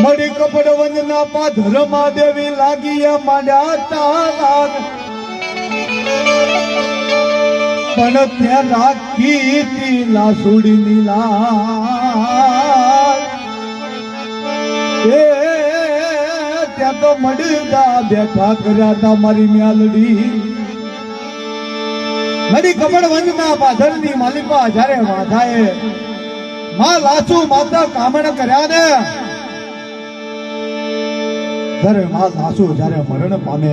મળી કપડ વંદના પાધર મહાદેવી લાગી માંડ્યા તાન પણ ત્યાં રાખી તી લાસુડી ની લાજ એ ત્યાં તો મડગા બેઠા કર્યા તા મારી મ્યાલડી મળી કપડ વંદના પાધર ની માલિપા જ્યારે વાધાએ માં લાસુ માતા કામણ કર્યા ને જ્યારે માં લાસુ જ્યારે મરણ પામે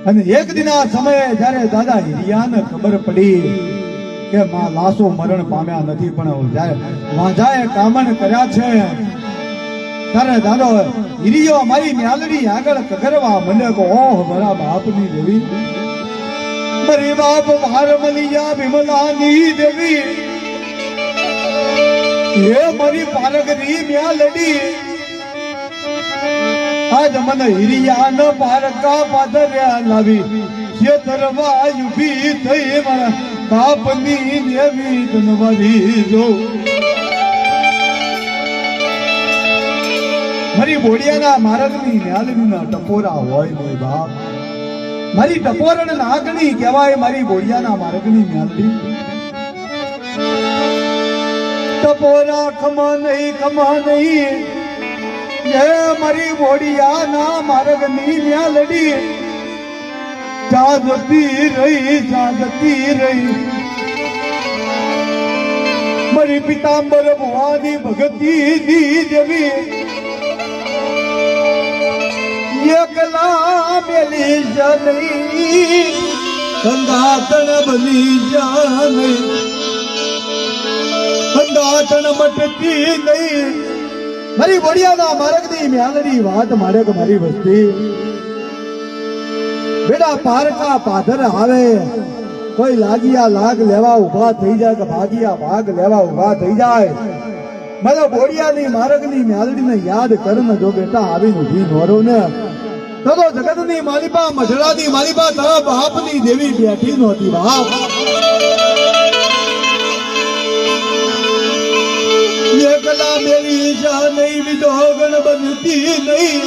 અને એક દિના સમયે જ્યારે દાદા હિરિયાને ખબર પડી કે માં લાસુ મરણ પામ્યા નથી પણ જ્યારે વાંધાએ કામણ કર્યા છે ત્યારે દાદો હિરિયો મારી મ્યાલડી આગળ કગરવા મને કહો ઓહ મારા બાપની દેવી મારી બાપ ભારમલિયા વિમલાની દેવી હે મારી પારગરી મ્યાલડી આજ મને હિરિયા ન પારકા પાદર્યા લાવી ખેતરમાં ઉભી થઈ મારા બાપની દેવી ધનવારી જો મારી બોડિયાના મારગની મ્યાલડીના ટપોરા હોય ને બાપ મારી ટપોરણ નાગણી કહેવાય મારી બોડિયાના મારગની મ્યાલડી ટપોરા ખમા નહીં ये मरी बोडिया ना मार्गनी म्यालडी जागती रही मरी पितांबर भुवानी भगती दी देवी एकला मेली जनी संगातन बनी जाने संगातन मटती नहीं મારી બોડિયાના માર્ગની મ્યાલડી વાત મારે કે મારી વસ્તી બેટા પારકા પાધર આવે કોઈ લાગિયા લાગ લેવા ઉભા થઈ જાય કે ભાગિયા ભાગ લેવા ઉભા થઈ જાય મારો બોડિયાની માર્ગની મ્યાલડીને યાદ કરને જો બેટા આવીને ઊભી નોરો ને તો જગતની માલિપા મઢડાની માલિપા તારા બાપની દેવી બેઠી નહોતી બાપ એકલા મેરી જા નહીં વિદોગણ બનતી નહીં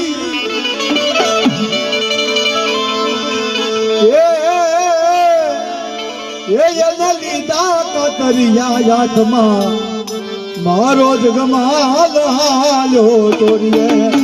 એના લીધા કતરિયા યાથમાં મારો જ ગમાલ હાલ્યો તોરીએ